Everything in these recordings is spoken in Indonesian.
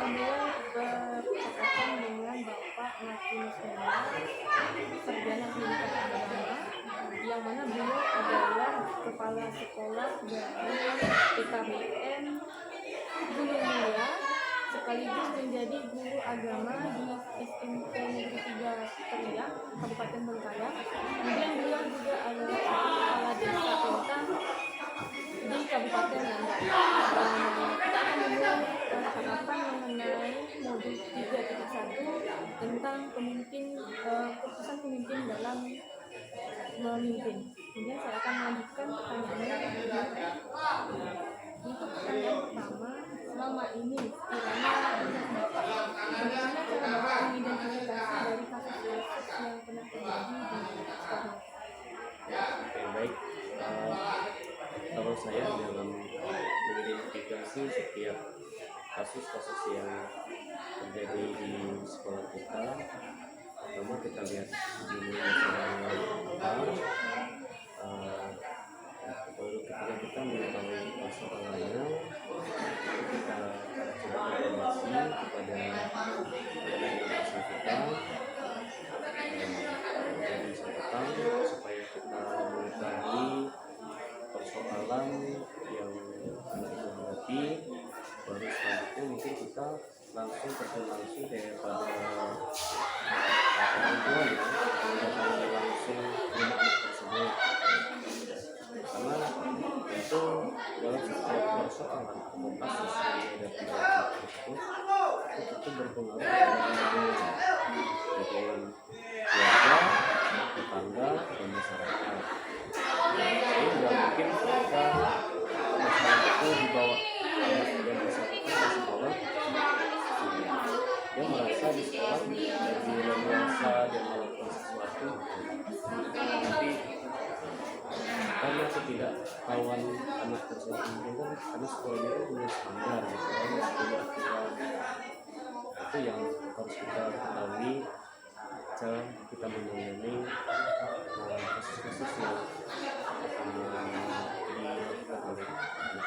beliau berkaitan dengan Bapak Martinus Mela, Sarjana Pendidikan Agama, yang mana beliau adalah Kepala Sekolah dari PKBM Gunung Mulia, sekaligus menjadi guru agama di SMP Negeri 3 Teriak, Kabupaten Bengkayang. Kemudian beliau juga adalah Kepala Desa Penta di Kabupaten Nanda. Kita akan membahas harapan mengenai modul 3.1 tentang keputusan pemimpin dalam memimpin. Kemudian saya akan melanjutkan pertanyaannya. Untuk pertanyaan pertama, selama ini kiranya bagaimana cara Bapak mengidentifikasi dari kasus-kasus yang pernah terjadi di sekolah? Oke, baik. Kalau saya dalam mengidentifikasi setiap kasus-kasus yang terjadi di sekolah kita, pertama kita lihat dulu masalahnya apa, baru ketika kita mengetahui persoalannya, kita coba evaluasi kepada yang bersangkutan, menjadi catatan supaya kita mengetahui persoalan yang kita hadapi. Baru selanjutnya mungkin kita langsung terjun langsung kepada orang tua ya, mendatangi langsung rumah anak tersebut, karena itu dalam setiap persoalan atau kasus yang dihadapi anak tersebut itu berpengaruh sebagai keluarga, tetangga, dan masyarakat. Jadi tidak mungkin ketika masalah itu dibawa dan masyarakat ke sekolah, dia merasa di sekolah jadi leluasa dan melakukan sesuatu, tapi karena ketidaktahuan anak tersebut mungkin kan karena sekolah itu punya standar, misalnya punya aturan, itu yang harus kita ketahui cara kita menangani kasus-kasus yang dilakukan oleh anak.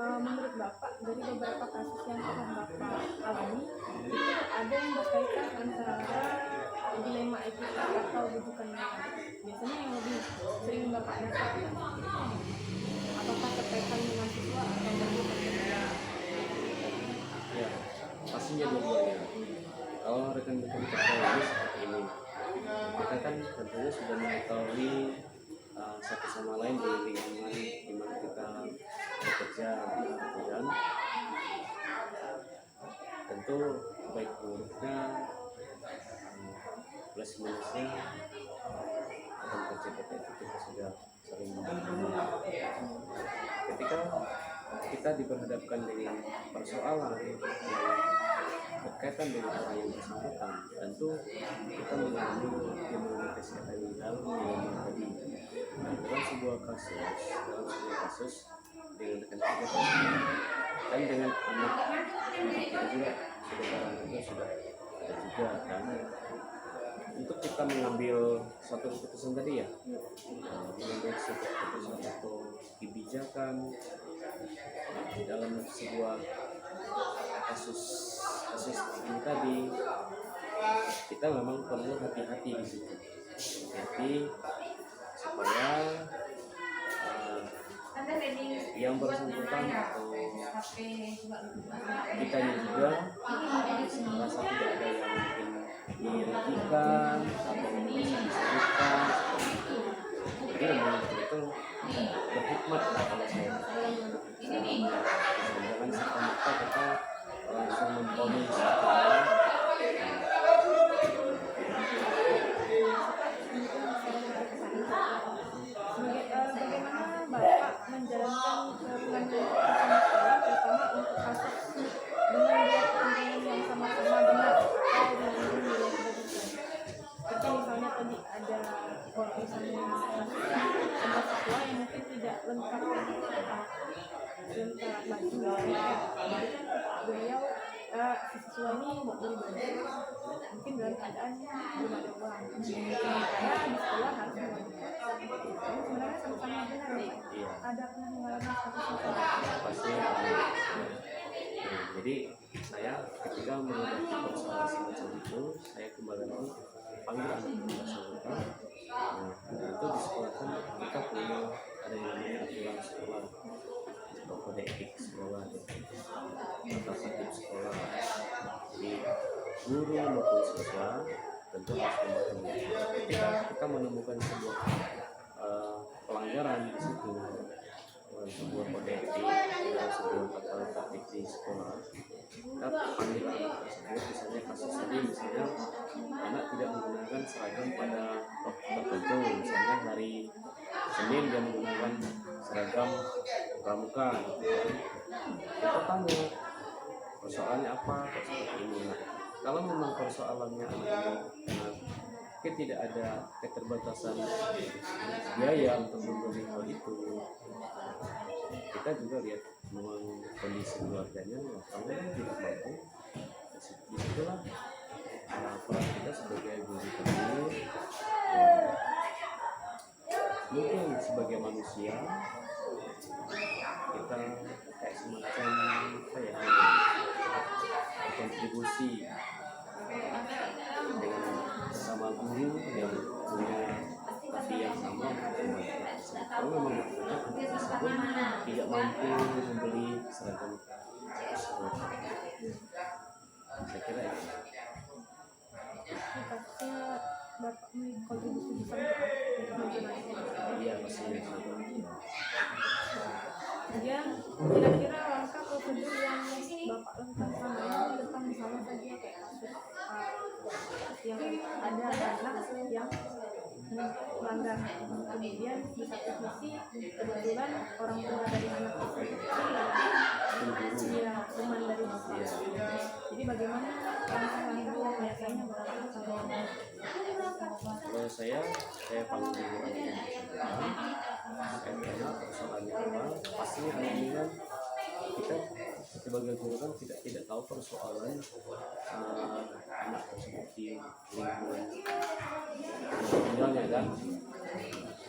Menurut Bapak, dari beberapa kasus yang pernah Bapak alami, itu ada yang berkaitan antara dilema etika atau rujukan moral. Biasanya yang lebih sering Bapak dapatkan, apakah terkaitan dengan siswa atau dengan pekerja? Ya, pastinya dua-duanya. Kalau rekan-rekan ketahui seperti ini, kita kan tentunya sudah mengetahui satu sama lain di lingkungan di mana kita bekerja, dan tentu baik buruknya plus minusnya akan tercipta itu kita sudah sering mengalami. Ketika kita diperhadapkan dengan persoalan yang berkaitan dengan orang yang bersangkutan, tentu kita mengalami imunitas kita di dalam diri tadi. Nah, dalam sebuah kasus dengan rekan kita dan dengan anak kita juga sudah ada juga, dan untuk kita mengambil suatu keputusan tadi ya, mengambil suatu keputusan atau kebijakan dalam sebuah kasus ini tadi, kita memang perlu hati-hati di situ, hati supaya yang bersangkutan atau kita juga merasa tidak ada yang mungkin dirugikan atau bisa disebutkan. Jadi memang itu berhikmat lah kalau saya. Jangan serta-merta kita langsung memponis Bagaimana Bapak menjalankan penanganan sekolah, terutama untuk kasus dengan dua kepentingan yang sama-sama benar atau mengandung nilai kebajikan? Seperti misalnya tadi ada urusan antar siswa yang mungkin tidak lengkap baju, misalnya beliau si siswa ini mau beli baju, mungkin dalam keadaan belum ada uang, karena di sekolah harus mewajibkan. Sebenarnya sama-sama benar nih. Ada pernah mengalami kasus seperti itu? pasti. Jadi saya ketika menghadapi persoalan semacam itu, saya kembali lagi panggil anak yang bersangkutan. Nah, itu di sekolah kan kita punya ada yang namanya aturan sekolah atau kode etik sekolah, tata tertib sekolah. Jadi guru maupun siswa tentu harus mematuhi. Ketika kita menemukan sebuah pelanggaran di situ, sebuah kode etik dan sebuah tata tertib di sekolah, kita panggil anak tersebut. Misalnya kasus tadi, misalnya anak tidak menggunakan seragam pada waktu tertentu, misalnya hari Senin dia menggunakan seragam pramuka, kita tanya persoalannya apa, kok seperti ini. Nah, kalau memang persoalannya anak ini tidak ada keterbatasan biaya untuk membeli hal itu, kita juga lihat memang kondisi keluarganya, kalau tidak mampu, disitulah peran kita sebagai guru tadi, mungkin sebagai manusia kita kayak semacam apa ya, kontribusi dengan sama guru yang punya hati yang sama. Kalau memang anak tersebut tidak mampu membeli seragam tersebut, saya kira itu. Kasusnya Bapak kontribusi besar untuk masyarakat. Iya, pastinya. Kemudian kira-kira langkah prosedur yang Bapak lakukan selama ini tentang misalnya saja kayak kasus yang ada anak yang melanggar, kemudian di satu sisi kebetulan orang tua dari anak tersebut ya teman dari Bapak. Jadi bagaimana langkah-langkah yang biasanya Bapak lakukan? Kalau saya panggil dulu anak yang bersangkutan, saya tanya persoalannya apa. Pastinya kemungkinan kita sebagai guru kan tidak tahu persoalan anak tersebut di lingkungan tinggalnya kan.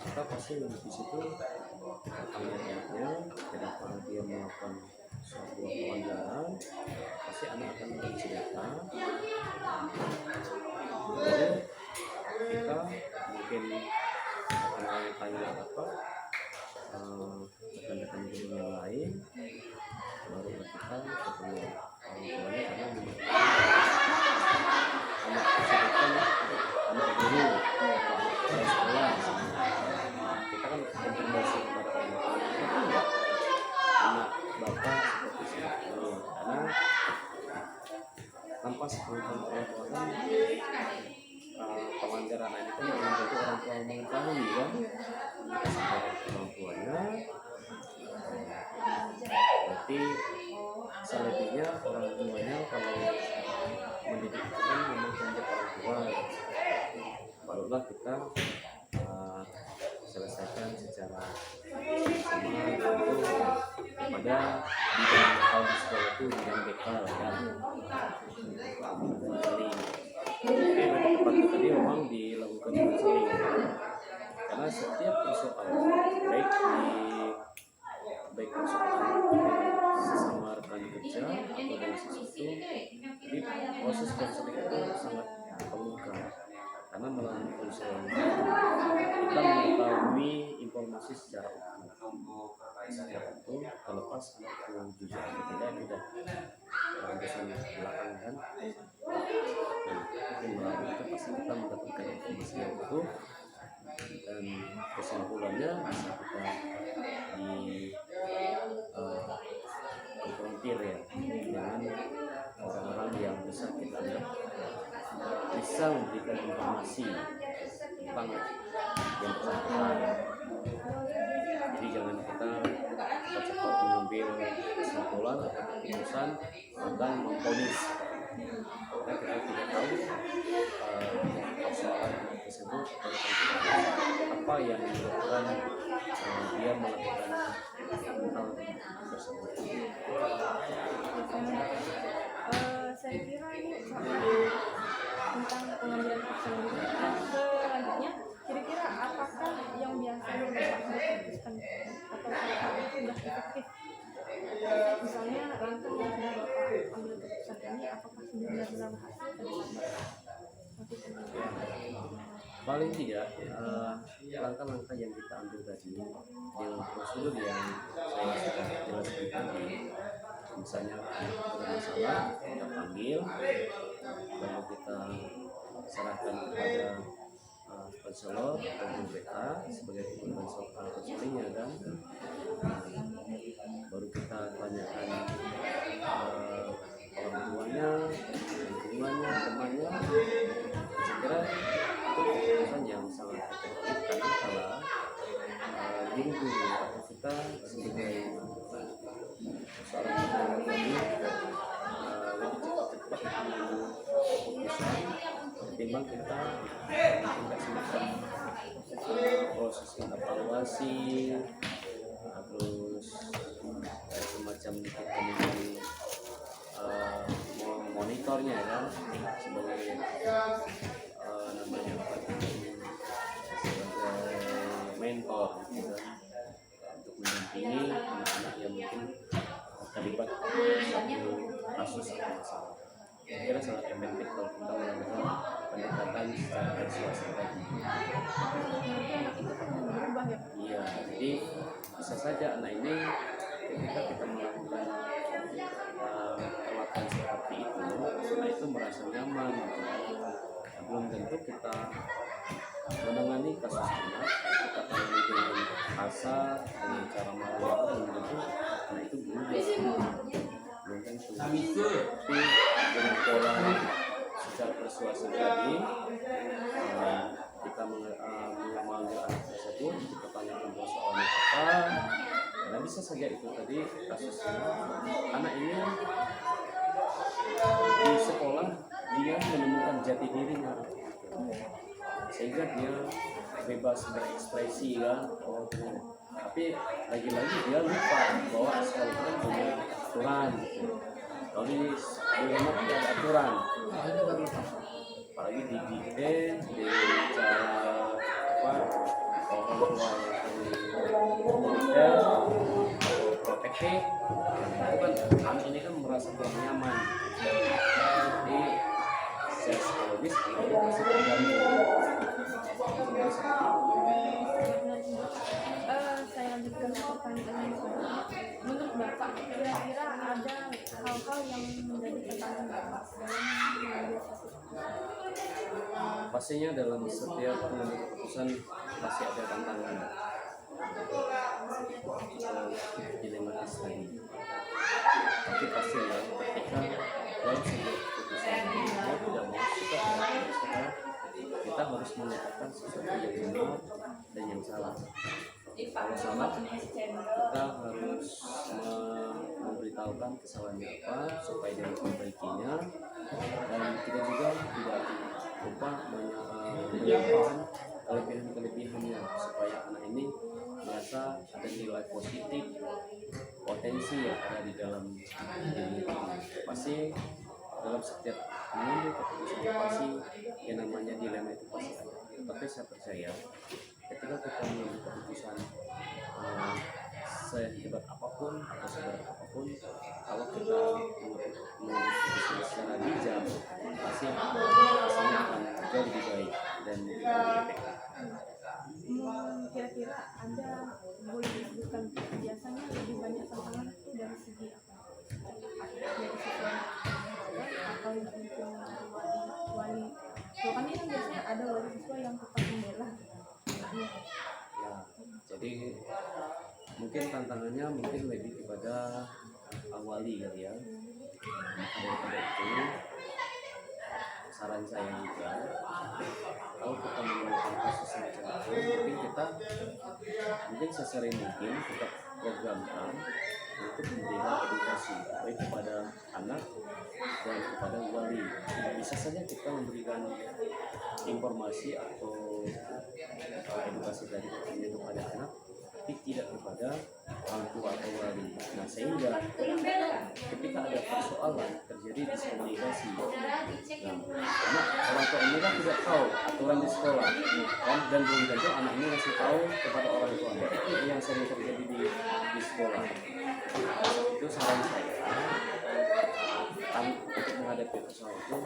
Kita pasti di situ kita tanya anaknya, kenapa dia melakukan suatu pelanggaran, pasti anak akan bercerita. Lalu kita mungkin akan tanya apa rekan-rekan guru yang lain, baru kita ketemu orang tuanya, karena anak tersebut kan anak guru atau sekolah. Kita kan konfirmasi kepada orang tua, itu enggak anak bapak seperti ini, karena tanpa sepengetahuan orang tua kan pelanggaran ini kan belum tentu orang tua mengetahui kan. Orang tuanya berarti selebihnya orang tuanya kalau mendidik itu kan memang untuk orang tua, barulah kita selesaikan secara sama itu pada bidang hal di sekolah itu bidang BK kan. Jadi tempat tadi memang dilakukan konseling, karena setiap persoalan baik persoalan sesama rekan kerja atau dengan sesuatu, jadi proses konseling itu sangat terbuka, karena melalui konseling kita mengetahui informasi secara utuh, terlepas anak itu jujur atau tidak urusan belakang kan. Melalui itu pasti kita mendapatkan informasi yang utuh, dan kesimpulannya bisa kita konfrontir ya dengan orang-orang yang bisa kita lihat bisa memberikan informasi tentang yang bersangkutan. Jadi jangan kita cepat mengambil kesimpulan atau keputusan tentang memvonis, karena kita tidak tahu persoalan tersebut apa yang menyebabkan dia melakukan hal tersebut. Saya kira ini tentang pengambilan keputusan selanjutnya, kira-kira apakah yang biasanya Bapak fokuskan atau apakah itu sudah efektif misalnya langkah yang sudah Bapak ambil keputusan ini apakah benar-benar berhasil atau tidak? Tapi Paling tidak langkah-langkah yang kita ambil tadi dengan prosedur yang saya sudah jelaskan tadi, misalnya ada masalah kita panggil, lalu kita serahkan kepada konselor atau BPA sebagai konselingnya, dan baru kita tanyakan orang tuanya, lingkungannya, temannya. Saya kira itu keputusan yang sangat efektif, karena kalau guru-guru atau kita sebagai seorang guru tadi lebih cepat keputusan ketimbang kita tidak semacam proses evaluasi, terus semacam kita monitornya kan sebagai namanya apa, sebagai mentor gitu kan, untuk mendampingi anak-anak yang mungkin terlibat satu kasus atau masalah. Saya kira sangat efektif kalau kita melakukan pendekatan secara persuasif tadi. Iya, jadi bisa saja anak ini ketika kita melakukan perlakuan seperti itu, anak itu merasa nyaman. Belum tentu kita menangani kasus anak, kita tangani dengan kasar, dengan cara marah, belum tentu anak itu berubah. Belum tentu. Tapi dengan pola secara persuasif tadi, kita mengambil anak tersebut, kita tanyakan persoalannya apa, karena bisa saja itu tadi kasusnya anak ini di sekolah dia menemukan jati dirinya, sehingga dia bebas berekspresi kan, tapi lagi-lagi dia lupa bahwa sekolah itu kan punya aturan, kalau di rumah tidak ada aturan, apalagi dididik di cara apa, orang tua militer atau protektif, itu kan anak ini kan merasa kurang nyaman, jadi secara psikologis anak itu pasti terganggu. Saya lanjutkan pertanyaan selanjutnya. Menurut Bapak, kira-kira ada hal-hal yang menjadi tantangan Bapak dalam mengambil satu keputusan? Pastinya dalam setiap pengambil keputusan pasti ada tantangan dilematis tadi. Tapi pastinya ketika dalam sebuah keputusan ini mau tidak mau suka tidak suka, kita harus mengatakan sesuatu yang benar dan yang salah. Kalau salah, kita harus memberitahukan kesalahannya apa supaya dia memperbaikinya, dan kita juga tidak lupa menyampaikan kelebihan-kelebihannya supaya anak ini merasa ada nilai positif, potensi yang ada di dalam dirinya. Pasti dalam setiap mengambil keputusan pasti yang namanya dilema itu pasti ada. Tapi saya percaya ketika kita mengambil keputusan sehebat apapun atau seberat apapun, kalau kita mengambil secara bijak, pasti hasilnya akan jauh lebih baik dan lebih efektif. Kira-kira Anda boleh disebutkan biasanya lebih banyak tantangan itu dari segi apa? Dari sisi atau lingkungan wali. Kalau kami kan biasanya ada wali siswa yang tetap membela anaknya. Ya, jadi mungkin tantangannya mungkin lebih kepada wali kali ya. Daripada itu, saran saya juga, kalau kita menemukan kasus semacam itu, mungkin sesering mungkin kita programkan untuk memberikan edukasi baik kepada anak dan kepada wali. Bisa saja kita memberikan informasi atau edukasi dari kepada anak, tapi tidak kepada orang tua atau wali. Nah, sehingga ketika ada persoalan terjadi diskomunikasi, nah, orang tua ini kan tidak tahu aturan di sekolah, dan belum tentu anak ini masih tahu kepada orang tua. Itu yang sering terjadi di sekolah. Itu saran saya, untuk menghadapi persoalan itu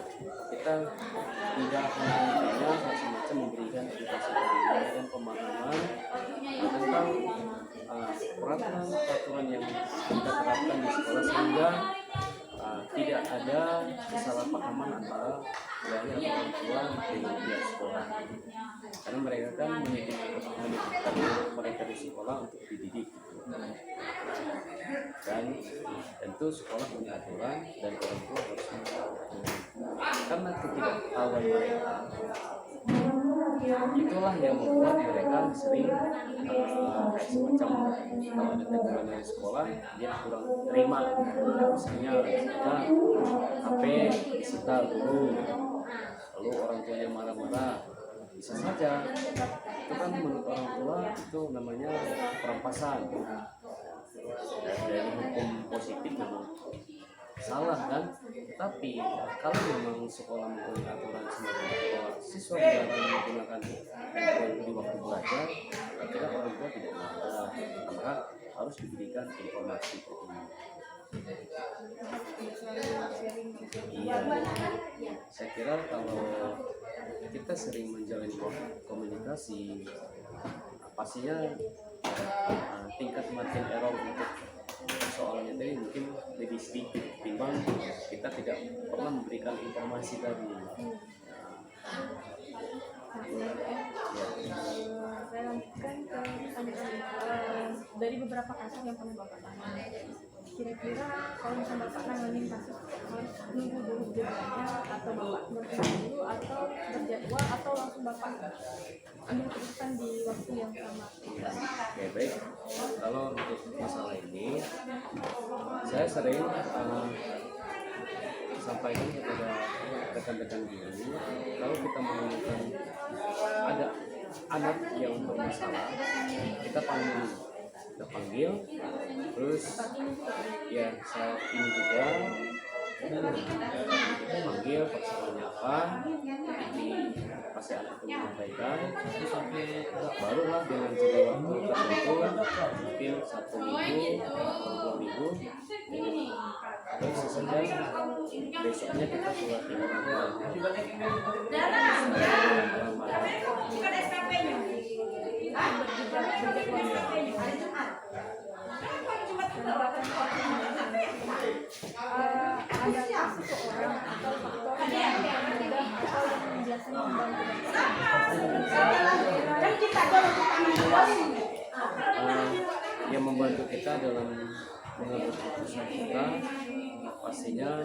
kita tidak hanya semacam memberikan edukasi pendidikan dan pemahaman tentang peraturan yang kita terapkan di sekolah sehingga tidak ada kesalahpahaman antara dari orang tua dengan pihak sekolah, karena mereka kan menitipkan mereka di sekolah untuk dididik dan tentu sekolah punya aturan dan orang tua harus mengetahui, karena ketidaktahuan mereka itulah yang membuat mereka sering semacam kalau ada teguran dari sekolah dia kurang terima, misalnya HP disita dulu lalu orang tuanya marah-marah, bisa saja itu kan menurut orang tua itu namanya perampasan. Dari hukum positif memang salah kan, tapi kalau memang sekolah mempunyai aturan semacam bahwa siswa dilarang menggunakan handphone di waktu belajar, kira orang tua tidak marah, maka harus diberikan informasi ini. Iya, saya kira kalau kita sering menjalin komunikasi, pastinya tingkat margin error untuk soalnya tadi mungkin lebih sedikit timbang kita tidak pernah memberikan informasi tadi. Saya lanjutkan ke pertanyaan dari beberapa kasus yang pernah Bapak tangani. Kira-kira kalau misalnya Bapak nanganin kasus harus nunggu dulu jadwalnya atau Bapak bertemu dulu atau berjadwal atau langsung Bapak ambil keputusan di waktu yang sama? Oke, baik. Kalau untuk masalah ini saya sering sampaikan kepada rekan-rekan guru, kalau kita menemukan ada anak yang bermasalah, kita panggil, terus ya saat ini juga kita panggil persoalannya apa, pasti anak itu menyampaikan, barulah dengan jeda waktu tertentu mungkin 1 minggu atau 2 minggu, terus sesudah besoknya kita buat ada seseorang atau faktor yang mudah atau yang biasanya yang membantu kita dalam mengambil keputusan kita, pastinya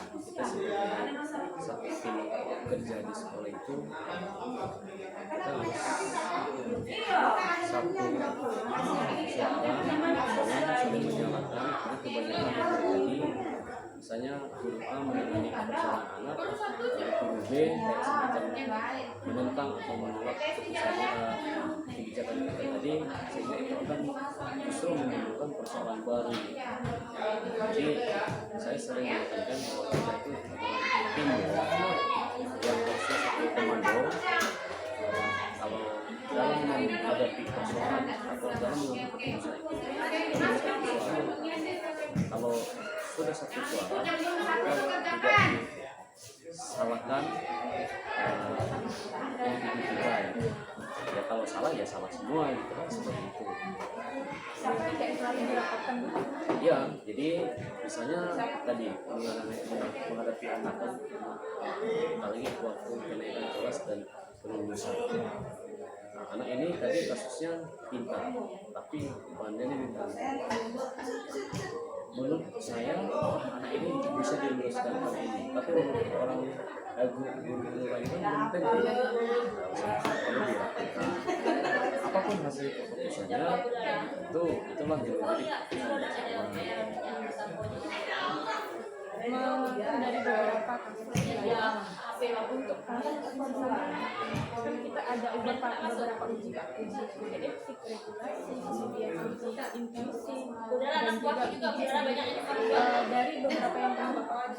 kita sebagai satu tim kerja di sekolah itu kita harus satu suara saling menyalahkan, karena kebanyakan yang terjadi misalnya guru A menangani persoalan anak, guru B kayak semacam menentang atau menolak keputusan kebijakan kita tadi, sehingga itu akan justru menimbulkan persoalan baru. Jadi saya sering mengatakan bahwa kita itu adalah tim yang harusnya satu komando. Kalau dalam menghadapi persoalan atau dalam mengambil keputusan itu, kalau sudah satu suara, tidak disalahkan individu. Ya kalau salah ya salah semua gitu kan, seperti itu. Ya, jadi misalnya tadi menghadapi anak kan, kali ini waktu kenaikan kelas dan kelulusan. Nah, anak ini tadi kasusnya pintar, tapi bandanya pintar. Menurut saya anak ini bisa diluruskan kali ini, tapi menurut orang guru-guru lain kan belum tentu. Kalau dilakukan apapun hasil keputusannya, itulah yang menjadi dari beberapa kasus untuk kasus kan kita ada beberapa uji etik, regulasi, kemudian uji intuisi, dan juga uji dari beberapa yang pernah Bapak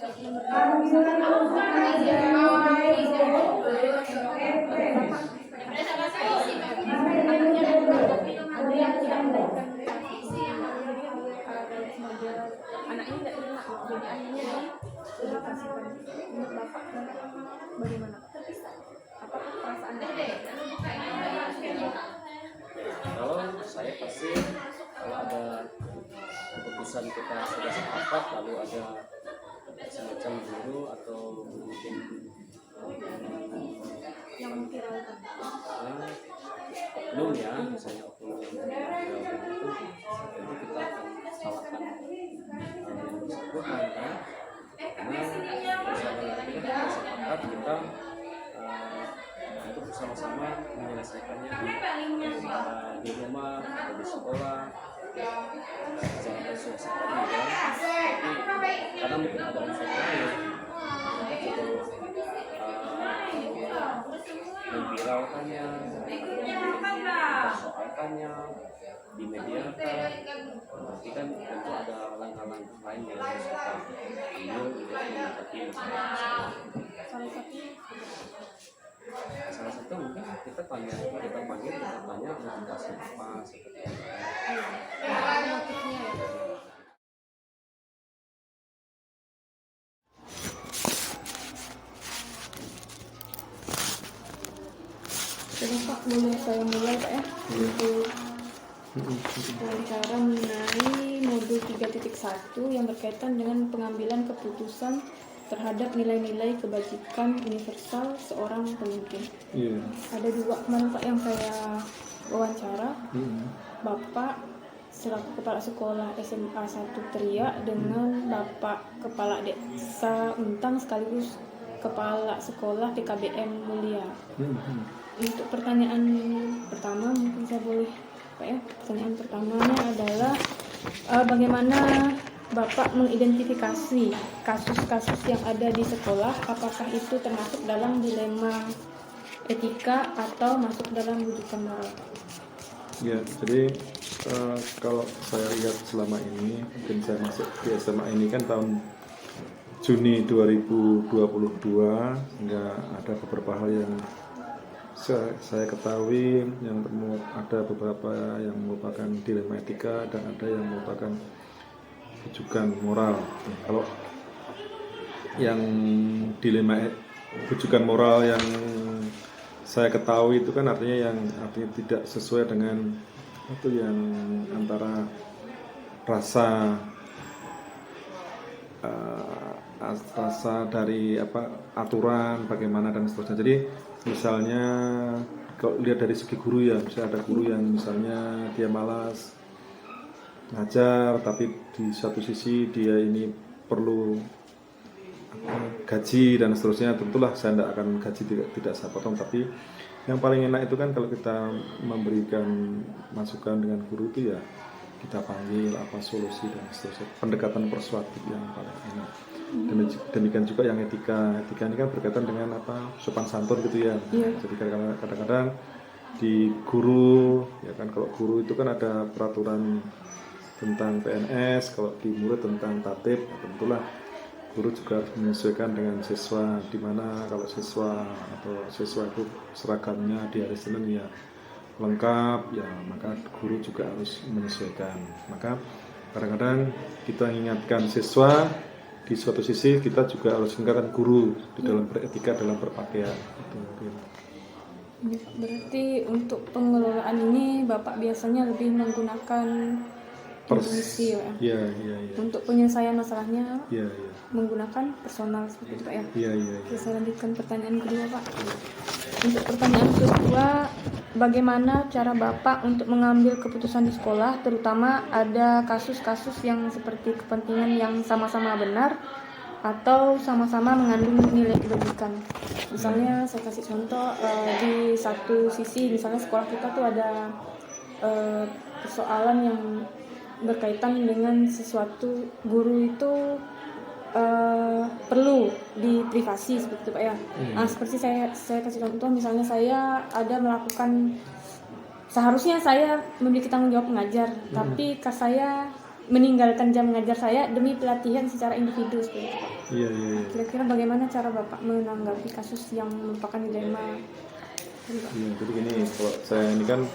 ada yang tidak mendapatkan jadi akhirnya direlokasikan. Menurut Bapak bagaimana Pak? Apakah perasaan Kalau saya pasti kalau ada keputusan kita sudah sepakat lalu ada semacam guru atau mungkin yang memviralkan? oknum ya, misalnya oknum yang memviralkan itu kita akan salahkan yang bersangkutan kan, karena kita sepakat kita untuk bersama-sama menyelesaikannya di rumah atau di sekolah jangan selesai tadi ya, tapi karena mungkin ada unsur lain mereka juga memviralkannya, mempersoalkannya di media berarti kan tentu ada langkah-langkah lain yang harus kita ambil untuk menghadapi masalah. Salah satu mungkin kita panggil kita tanya motivasinya apa seperti apa. Motifnya ya. Jadi Pak, boleh saya mulai Pak ya untuk wawancara mengenai modul 3.1 yang berkaitan dengan pengambilan keputusan terhadap nilai-nilai kebajikan universal seorang pemimpin. Ada dua kemarin Pak yang saya wawancara, Bapak selaku kepala sekolah SMA 1 Tria dengan Bapak kepala desa Untang sekaligus kepala sekolah PKBM Mulia. Untuk pertanyaan pertama mungkin saya boleh Pak ya. Pertanyaan pertamanya adalah bagaimana Bapak mengidentifikasi kasus-kasus yang ada di sekolah, apakah itu termasuk dalam dilema etika atau masuk dalam rujukan moral? Ya, jadi kalau saya lihat selama ini, mungkin saya masuk di SMA ini kan tahun Juni 2022, sehingga ada beberapa hal yang saya ketahui, yang ada beberapa yang merupakan dilema etika dan ada yang merupakan rujukan moral. Kalau yang dilema rujukan moral yang saya ketahui itu kan artinya tidak sesuai dengan itu yang antara rasa dari aturan bagaimana dan seterusnya. Jadi misalnya kalau lihat dari segi guru ya, misalnya ada guru yang misalnya dia malas ngajar, tapi di satu sisi dia ini perlu gaji dan seterusnya. Tentulah saya tidak akan gaji, tidak saya potong, tapi yang paling enak itu kan kalau kita memberikan masukan dengan guru itu ya kita panggil apa solusi dan seterusnya, pendekatan persuasif yang paling enak. Demikian juga yang etika ini kan berkaitan dengan sopan santun gitu ya. Jadi kadang-kadang di guru ya kan, kalau guru itu kan ada peraturan tentang PNS, kalau di murid tentang tatib. Tentulah guru juga harus menyesuaikan dengan siswa, di mana kalau siswa itu seragamnya di hari Senin ya lengkap ya, maka guru juga harus menyesuaikan. Maka kadang-kadang kita ingatkan siswa, di suatu sisi kita juga harus ingatkan guru di dalam beretika dalam berpakaian. Berarti untuk pengelolaan ini Bapak biasanya lebih menggunakan intuisi ya? Iya. Untuk penyelesaian masalahnya menggunakan personal seperti itu Pak ya? Iya. Saya lanjutkan pertanyaan kedua Pak. Untuk pertanyaan kedua, bagaimana cara Bapak untuk mengambil keputusan di sekolah, terutama ada kasus-kasus yang seperti kepentingan yang sama-sama benar atau sama-sama mengandung nilai kebajikan. Misalnya saya kasih contoh, di satu sisi misalnya sekolah kita tuh ada persoalan yang berkaitan dengan sesuatu guru itu perlu di privasi seperti itu Pak ya. Seperti saya kasih contoh, misalnya saya ada melakukan, seharusnya saya memiliki tanggung jawab mengajar, tapi saya meninggalkan jam mengajar saya demi pelatihan secara individu seperti itu Pak. Iya. Kira-kira bagaimana cara Bapak menanggapi kasus yang merupakan dilema? Jadi gini, kalau saya ini kan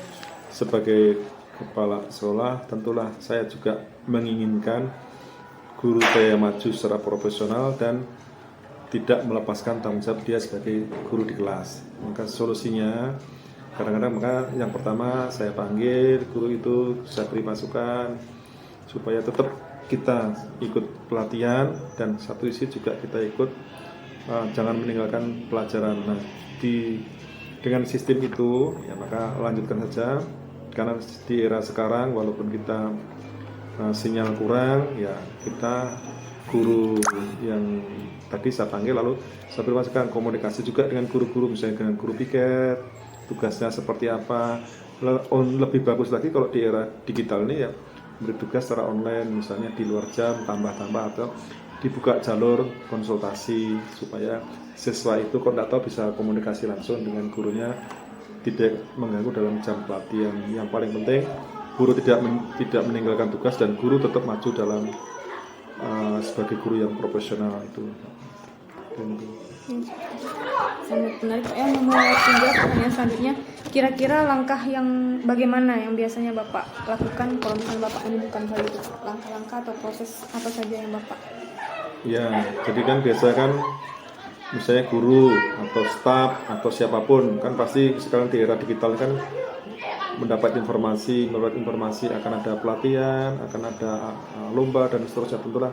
sebagai kepala sekolah, tentulah saya juga menginginkan guru saya maju secara profesional dan tidak melepaskan tanggung jawab dia sebagai guru di kelas. Maka solusinya kadang-kadang maka yang pertama saya panggil guru itu, saya beri masukan supaya tetap kita ikut pelatihan dan satu sisi juga kita ikut jangan meninggalkan pelajaran. Nah, dengan sistem itu ya maka lanjutkan saja, karena di era sekarang walaupun kita sinyal kurang ya kita guru yang tadi saya panggil lalu saya beri masukan, komunikasi juga dengan guru-guru, misalnya dengan guru piket tugasnya seperti apa. Lebih bagus lagi kalau di era digital ini ya beri tugas secara online, misalnya di luar jam tambah-tambah atau dibuka jalur konsultasi supaya siswa itu kalau tidak tahu bisa komunikasi langsung dengan gurunya, tidak mengganggu dalam jam pelatihan. Yang paling penting guru tidak meninggalkan tugas dan guru tetap maju dalam sebagai guru yang profesional itu. Sangat menarik Pak ya. Memulai pertanyaan selanjutnya, kira-kira langkah yang bagaimana yang biasanya Bapak lakukan kalau misalnya Bapak menemukan hal itu? Langkah-langkah atau proses apa saja yang Bapak? Ya, jadi kan biasa kan misalnya guru atau staf atau siapapun kan pasti sekarang di era digital kan mendapat informasi akan ada pelatihan, akan ada lomba dan seterusnya, tentulah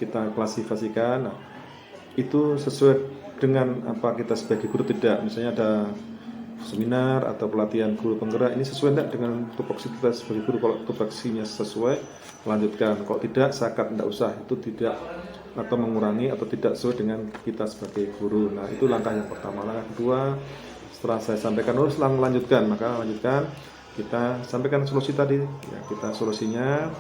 kita klasifikasikan. Nah, itu sesuai dengan apa kita sebagai guru tidak, misalnya ada seminar atau pelatihan guru penggerak, ini sesuai tidak dengan tupoksi kita sebagai guru. Kalau tupoksinya sesuai lanjutkan, kalau tidak sakat tidak usah, itu tidak atau mengurangi atau tidak sesuai dengan kita sebagai guru. Nah, itu langkah yang pertama. Langkah kedua, setelah saya sampaikan harus lanjutkan, maka lanjutkan kita sampaikan solusi tadi ya, kita solusinya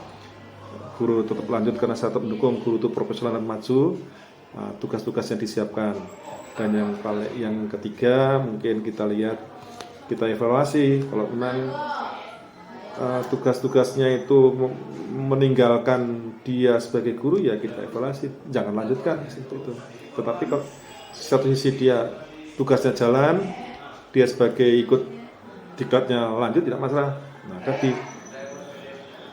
guru tetap lanjut karena saya tetap mendukung guru itu profesional dan maju. Tugas-tugas yang disiapkan. Dan yang ketiga mungkin kita lihat, kita evaluasi kalau memang tugas-tugasnya itu meninggalkan dia sebagai guru ya kita evaluasi, jangan lanjutkan itu. Tetapi kalau satu sisi dia tugasnya jalan, dia sebagai ikut diklatnya lanjut tidak masalah. Nah, tadi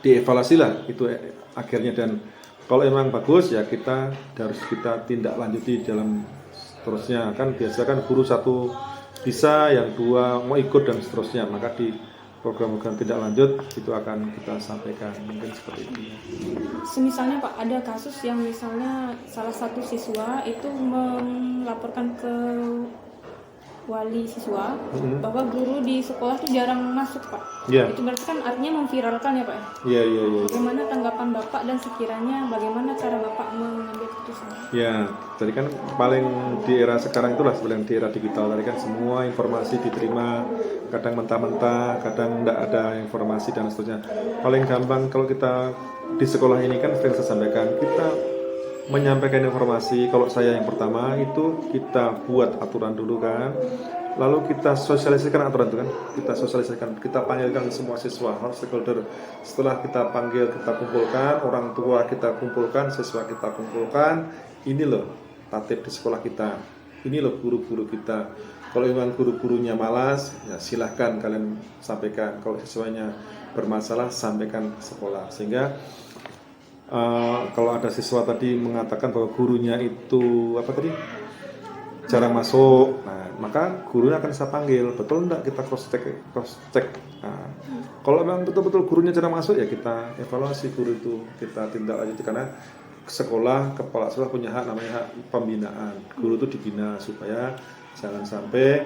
dievaluasi lah itu akhirnya, dan kalau emang bagus ya harus kita tindak lanjuti dalam seterusnya. Kan biasa kan guru satu bisa, yang dua mau ikut dan seterusnya, maka di program-program tidak lanjut itu akan kita sampaikan, mungkin seperti itu. Semisalnya Pak, ada kasus yang misalnya salah satu siswa itu melaporkan ke wali siswa bahwa guru di sekolah itu jarang masuk Pak. Itu berarti kan artinya memviralkan ya Pak? Iya. Bagaimana tanggapan Bapak dan sekiranya bagaimana cara Bapak mengambil keputusan? Ya, jadi kan paling di era sekarang itulah sebenarnya di era digital, tadi kan semua informasi diterima, kadang mentah-mentah, kadang tidak ada informasi dan seterusnya. Paling gampang kalau kita di sekolah ini kan sering saya sampaikan, kita menyampaikan informasi. Kalau saya yang pertama itu kita buat aturan dulu kan, lalu kita sosialisasikan aturan itu kan, kita panggilkan semua siswa, stakeholder. Setelah kita panggil, kita kumpulkan, orang tua kita kumpulkan, siswa kita kumpulkan, ini loh tatib di sekolah kita, ini loh guru-guru kita. Kalau memang guru-gurunya malas ya silahkan kalian sampaikan, kalau siswanya bermasalah sampaikan ke sekolah. Sehingga kalau ada siswa tadi mengatakan bahwa gurunya itu jarang masuk, nah, maka gurunya akan saya panggil, betul enggak, kita cross check. Nah, kalau memang betul-betul gurunya jarang masuk ya kita evaluasi guru itu, kita tindak lanjuti, karena sekolah, kepala sekolah punya hak namanya hak pembinaan. Guru itu dibina supaya jangan sampai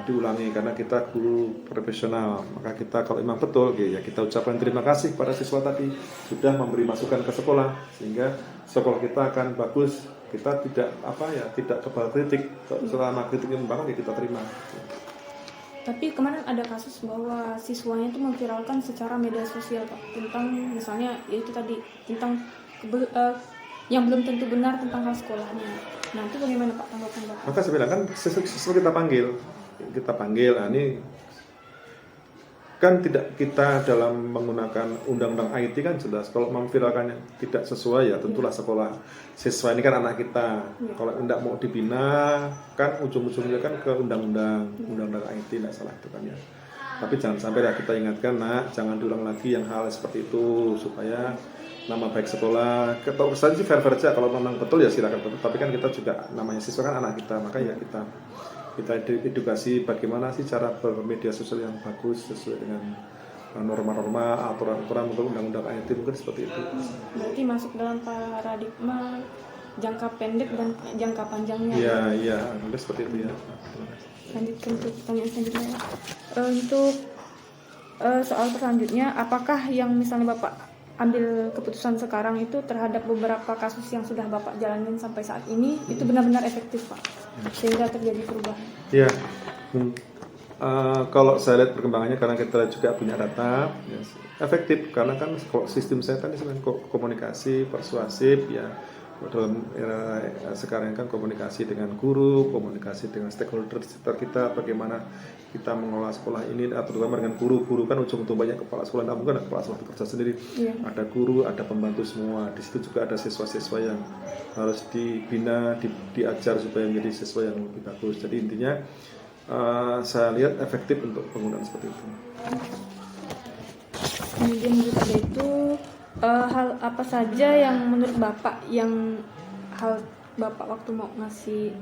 diulangi, karena kita guru profesional. Maka kita kalau memang betul ya kita ucapkan terima kasih pada siswa tadi sudah memberi masukan ke sekolah, sehingga sekolah kita akan bagus. Kita tidak kebal kritik, selama kritiknya membangun ya kita terima. Tapi kemarin ada kasus bahwa siswanya itu memviralkan secara media sosial Pak, tentang misalnya yaitu tadi tentang yang belum tentu benar tentang hal sekolahnya. Nah, itu bagaimana Pak tanggapan Bapak? Maka saya bilang kan siswa kita panggil. Nah, ini kan tidak, kita dalam menggunakan undang-undang IT kan jelas kalau memviralkannya tidak sesuai ya tentulah sekolah. Siswa ini kan anak kita. Kalau tidak mau dibina kan ujung-ujungnya kan ke undang-undang IT, tidak salah itu kan ya. Tapi jangan sampai lah kita ingatkan, nak, jangan diulang lagi yang hal seperti itu supaya nama baik sekolah. Kalau kesan sih fair aja, kalau memang betul ya silakan betul. Tapi kan kita juga namanya siswa kan anak kita, maka ya kita edukasi bagaimana sih cara bermedia sosial yang bagus sesuai dengan norma-norma, aturan-aturan untuk undang-undang IT, mungkin seperti itu. Berarti masuk dalam paradigma jangka pendek dan jangka panjangnya. Iya, mungkin seperti itu ya. Lanjutkan untuk pertanyaan selanjutnya. Untuk soal selanjutnya, apakah yang misalnya Bapak ambil keputusan sekarang itu terhadap beberapa kasus yang sudah Bapak jalanin sampai saat ini itu benar-benar efektif, Pak, sehingga terjadi perubahan? Iya. Kalau saya lihat perkembangannya, karena kita juga punya data, ya, efektif karena kan sistem saya kan disebut komunikasi persuasif ya. Dalam era sekarang kan komunikasi dengan guru, komunikasi dengan stakeholder sekitar kita, bagaimana kita mengelola sekolah ini, atau terutama dengan guru kan ujung tombaknya kepala sekolah, namun kan kepala sekolah bekerja sendiri, ada guru, ada pembantu semua, di situ juga ada siswa-siswa yang harus dibina, diajar supaya menjadi siswa yang lebih bagus. Jadi intinya saya lihat efektif untuk penggunaan seperti itu. Kemudian juga itu hal apa saja yang menurut Bapak yang hal Bapak waktu mau ngasih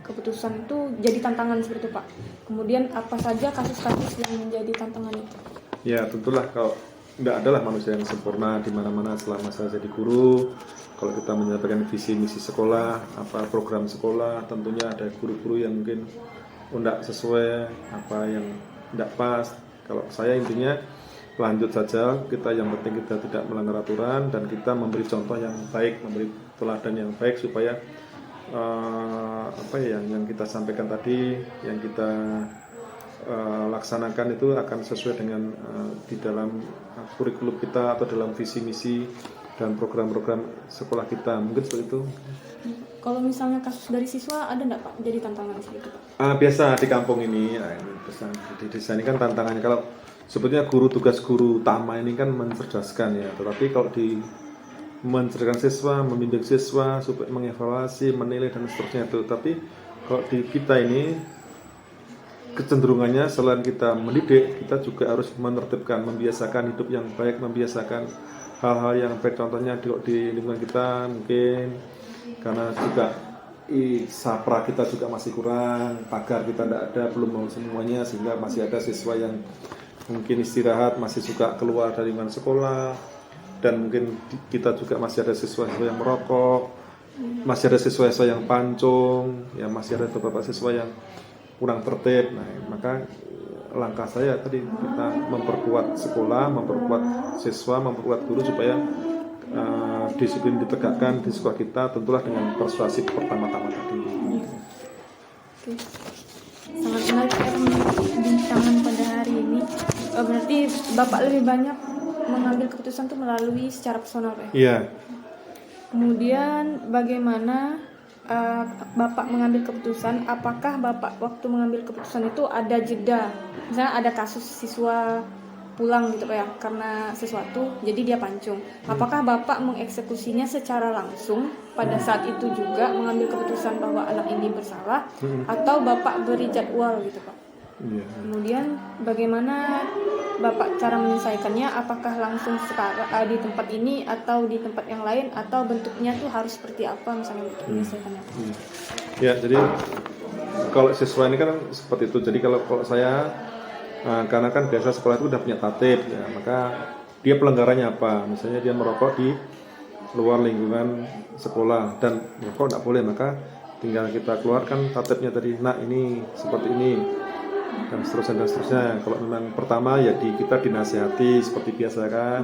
keputusan itu jadi tantangan seperti itu, Pak? Kemudian apa saja kasus-kasus yang menjadi tantangan itu? Ya tentulah, kalau nggak adalah manusia yang sempurna di mana-mana selama saya jadi guru. Kalau kita menyampaikan visi misi sekolah, apa program sekolah, tentunya ada guru-guru yang mungkin tidak sesuai, apa yang tidak pas. Kalau saya intinya lanjut saja, kita yang penting kita tidak melanggar aturan dan kita memberi contoh yang baik, memberi teladan yang baik supaya yang kita sampaikan tadi, yang kita laksanakan itu akan sesuai dengan di dalam kurikulum kita atau dalam visi misi dan program-program sekolah kita, mungkin seperti itu. Kalau misalnya kasus dari siswa ada nggak, Pak, jadi tantangan seperti itu, Pak? Biasa di kampung ini, di desa ini kan tantangannya, kalau sebetulnya tugas guru utama ini kan mencerdaskan ya, tetapi kalau di mencerdaskan siswa, membimbing siswa supaya mengevaluasi, menilai dan seterusnya itu. Tapi kalau di kita ini kecenderungannya selain kita mendidik, kita juga harus menertibkan, membiasakan hidup yang baik, membiasakan hal-hal yang baik. Contohnya di lingkungan kita mungkin karena juga sapra kita juga masih kurang, pagar kita tidak ada, belum mau semuanya, sehingga masih ada siswa yang mungkin istirahat, masih suka keluar dari lingkungan sekolah, dan mungkin kita juga masih ada siswa-siswa yang merokok, masih ada siswa-siswa yang pancung, ya masih ada beberapa siswa yang kurang tertib. Nah, maka langkah saya tadi kita memperkuat sekolah, memperkuat siswa, memperkuat guru supaya disiplin ditegakkan di sekolah kita, tentulah dengan persuasif pertama-tama tadi. Oke. Sangat menarik perbincangan pada hari ini. Berarti Bapak lebih banyak mengambil keputusan itu melalui secara personal, ya? Iya. Kemudian bagaimana Bapak mengambil keputusan? Apakah Bapak waktu mengambil keputusan itu ada jeda? Misalnya ada kasus siswa pulang gitu, Pak, ya, karena sesuatu, jadi dia pancung. Apakah Bapak mengeksekusinya secara langsung pada saat itu juga mengambil keputusan bahwa anak ini bersalah, atau Bapak beri jadwal gitu, Pak? Kemudian bagaimana Bapak cara menyelesaikannya? Apakah langsung sekarang di tempat ini atau di tempat yang lain, atau bentuknya tuh harus seperti apa misalnya untuk menyelesaikannya? Ya, jadi kalau siswa ini kan seperti itu. Jadi kalau saya karena kan biasa sekolah itu udah punya tatib ya, maka dia pelanggarannya apa? Misalnya dia merokok di luar lingkungan sekolah dan merokok tidak boleh, maka tinggal kita keluarkan tatibnya tadi, nah ini seperti ini dan seterusnya. Kalau memang pertama ya kita dinasihati seperti biasa kan.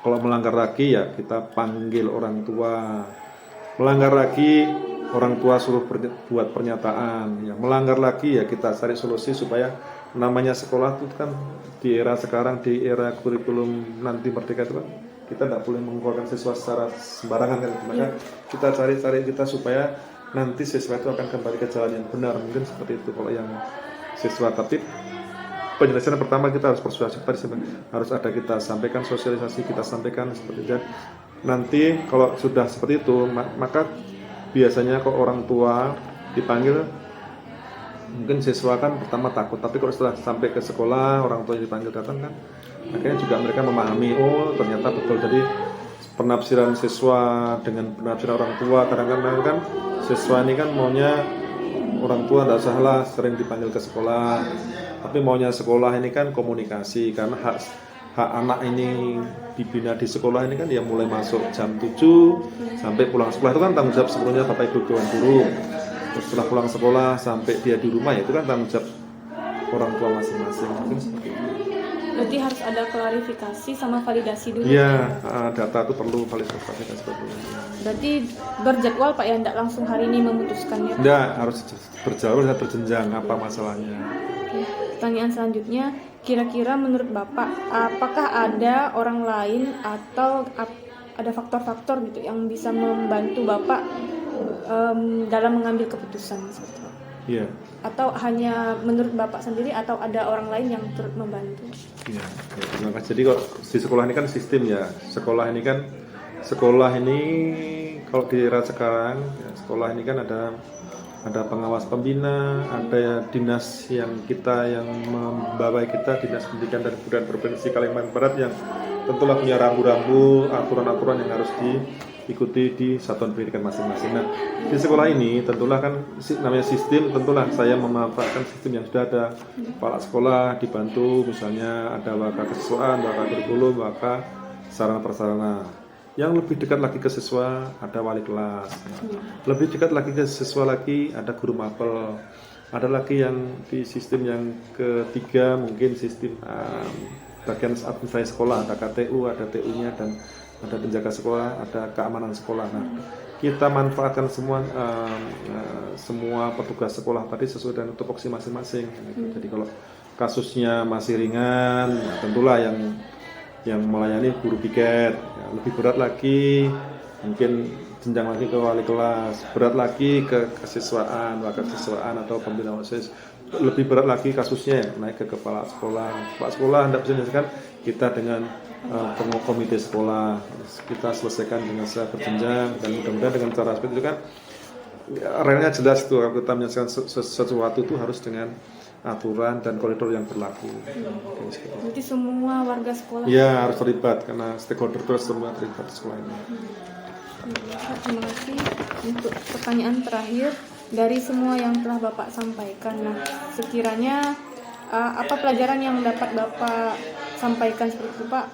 Kalau melanggar lagi ya kita panggil orang tua. Melanggar lagi orang tua suruh buat pernyataan. Ya, melanggar lagi ya kita cari solusi supaya namanya sekolah itu kan di era sekarang, di era kurikulum nanti merdeka itu kan kita tidak boleh mengeluarkan siswa secara sembarangan kan. Maka kita cari kita supaya nanti siswa itu akan kembali ke jalan yang benar, mungkin seperti itu kalau yang siswa. Tapi penjelasan pertama kita harus persuasif, harus ada kita sampaikan, sosialisasi kita sampaikan seperti itu. Nanti kalau sudah seperti itu, maka biasanya kalau orang tua dipanggil mungkin siswa kan pertama takut, tapi kalau setelah sampai ke sekolah orang tua dipanggil datang kan akhirnya juga mereka memahami, oh ternyata betul. Jadi penafsiran siswa dengan penafsiran orang tua, kadang-kadang kan siswa ini kan maunya orang tua tidak salah sering dipanggil ke sekolah, tapi maunya sekolah ini kan komunikasi, karena hak anak ini dibina di sekolah ini kan ya mulai masuk jam 7 sampai pulang sekolah, itu kan tanggung jawab sepenuhnya Bapak Ibu Dewan Guru. Terus setelah pulang sekolah sampai dia di rumah, ya itu kan tanggung jawab orang tua masing-masing. Mungkin seperti itu. Berarti harus ada klarifikasi sama validasi dulu. Iya, data itu perlu validasi dan sebagainya. Berarti berjadwal Pak ya, tidak langsung hari ini memutuskannya. Tidak, harus berjalan dan berjenjang apa masalahnya. Oke. Pertanyaan selanjutnya, kira-kira menurut Bapak, apakah ada orang lain atau ada faktor-faktor gitu yang bisa membantu Bapak dalam mengambil keputusan? Iya. Atau hanya menurut Bapak sendiri atau ada orang lain yang turut membantu? Iya, ya, terima kasih. Jadi kok di sekolah ini kan sistem ya. Sekolah ini kalau di era sekarang ya, sekolah ini kan ada pengawas pembina, ada dinas yang membawai kita, Dinas Pendidikan dan Kebudayaan Provinsi Kalimantan Barat, yang tentulah punya rambu-rambu, aturan-aturan yang harus diikuti di satuan pendidikan masing-masing. Nah, di sekolah ini tentulah kan namanya sistem, tentulah saya memanfaatkan sistem yang sudah ada. Kepala sekolah dibantu, misalnya ada waka kesiswaan, waka kurikulum, waka sarana prasarana. Yang lebih dekat lagi ke siswa ada wali kelas. Lebih dekat lagi ke siswa lagi ada guru mapel. Ada lagi yang di sistem yang ketiga mungkin sistem bagian administrasi sekolah, ada KTU, ada TU-nya, dan ada penjaga sekolah, ada keamanan sekolah. Nah, kita manfaatkan semua petugas sekolah tadi sesuai dengan tupoksi masing-masing. Jadi kalau kasusnya masih ringan, nah tentulah yang melayani guru piket. Ya, lebih berat lagi mungkin jenjang lagi ke wali kelas, berat lagi ke kesiswaan, wakil kesiswaan atau pembina OSIS. Lebih berat lagi kasusnya naik ke kepala sekolah. Kepala sekolah Anda bisa menjelaskan kita dengan komite sekolah, kita selesaikan dengan secara berjenjang, dan mudah-mudahan dengan cara seperti itu kan realnya jelas tuh. Kalau kita menyelesaikan sesuatu itu harus dengan aturan dan koridor yang berlaku. Berarti semua warga sekolah? Ya, harus terlibat, karena stakeholder itu semua terlibat di sekolah ini. Terima kasih. Untuk pertanyaan terakhir, dari semua yang telah Bapak sampaikan, nah sekiranya apa pelajaran yang dapat Bapak sampaikan seperti itu Pak,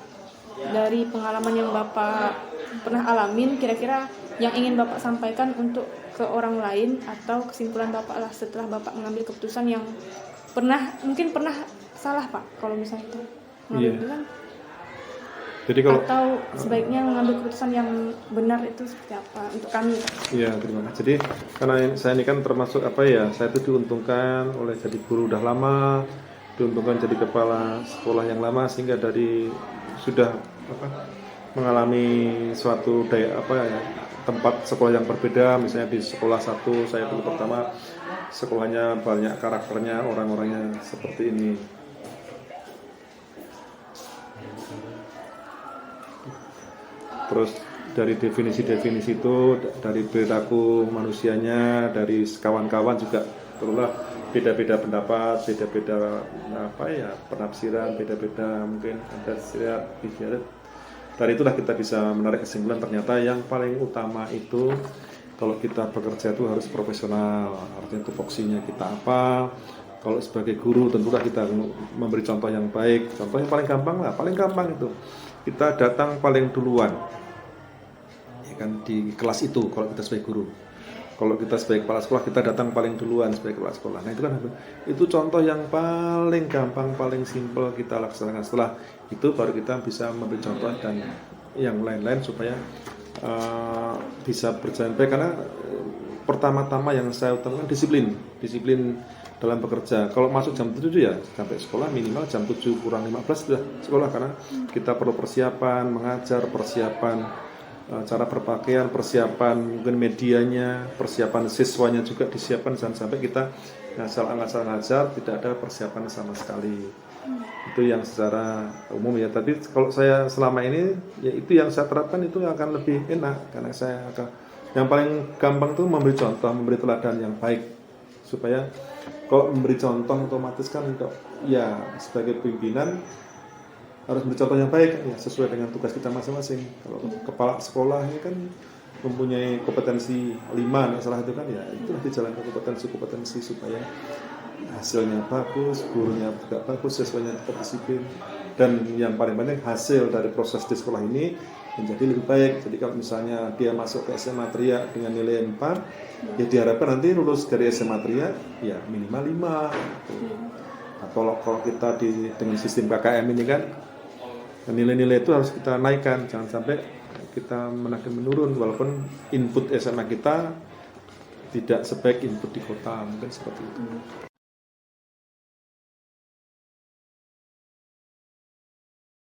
dari pengalaman yang Bapak pernah alamin, kira-kira yang ingin Bapak sampaikan untuk ke orang lain, atau kesimpulan Bapak lah setelah Bapak mengambil keputusan yang mungkin pernah salah Pak, kalau misalnya itu mengambil keputusan, jadi kalau atau sebaiknya mengambil keputusan yang benar itu seperti apa untuk kami Pak? Iya, terima kasih. Jadi karena saya ini kan termasuk saya itu diuntungkan oleh jadi guru udah lama, diuntungkan jadi kepala sekolah yang lama, sehingga dari sudah mengalami suatu tempat sekolah yang berbeda. Misalnya di sekolah satu saya dulu pertama sekolahnya banyak karakternya, orang-orangnya seperti ini. Terus dari definisi-definisi itu, dari perilaku manusianya, dari kawan-kawan juga terulah beda-beda pendapat, beda-beda penafsiran, beda-beda mungkin ada istiadat. Dari itulah kita bisa menarik kesimpulan, ternyata yang paling utama itu kalau kita bekerja itu harus profesional. Artinya tupoksinya kita apa. Kalau sebagai guru tentulah kita memberi contoh yang baik. Contoh yang paling gampang itu kita datang paling duluan, ya kan, di kelas itu. Kalau kita sebagai guru, kalau kita sebagai kepala sekolah, kita datang paling duluan sebagai kepala sekolah. Nah itu contoh yang paling gampang, paling simpel kita laksanakan. Setelah itu baru kita bisa memberi contoh dan yang lain-lain supaya bisa berjalan baik. Karena pertama-tama yang saya utamakan disiplin dalam bekerja. Kalau masuk jam 7 ya sampai sekolah minimal jam 7 kurang 15 sudah sekolah, karena kita perlu persiapan mengajar, persiapan cara berpakaian, persiapan mungkin medianya, persiapan siswanya juga disiapkan. Jangan sampai kita ngasal ngajar tidak ada persiapan sama sekali. Itu yang secara umum ya. Tapi kalau saya selama ini ya itu yang saya terapkan, itu akan lebih enak, karena saya yang paling gampang tuh memberi contoh, memberi teladan yang baik supaya kalau memberi contoh otomatis kan kok ya sebagai pimpinan harus beri contoh yang baik kan, ya sesuai dengan tugas kita masing-masing. Kalau kepala sekolah ini kan mempunyai kompetensi 5 nggak salah itu kan, ya itulah dijalankan kompetensi supaya hasilnya bagus, gurunya juga bagus, sesuai dengan disiplin, dan yang paling penting hasil dari proses di sekolah ini menjadi lebih baik. Jadi kalau misalnya dia masuk ke SMA Tria dengan nilai 4, ya diharapkan nanti lulus dari SMA Tria ya minimal 5 gitu. Atau kalau kita dengan sistem KKM ini kan nilai-nilai itu harus kita naikkan, jangan sampai kita makin menurun walaupun input SMA kita tidak sebaik input di kota, mungkin seperti itu.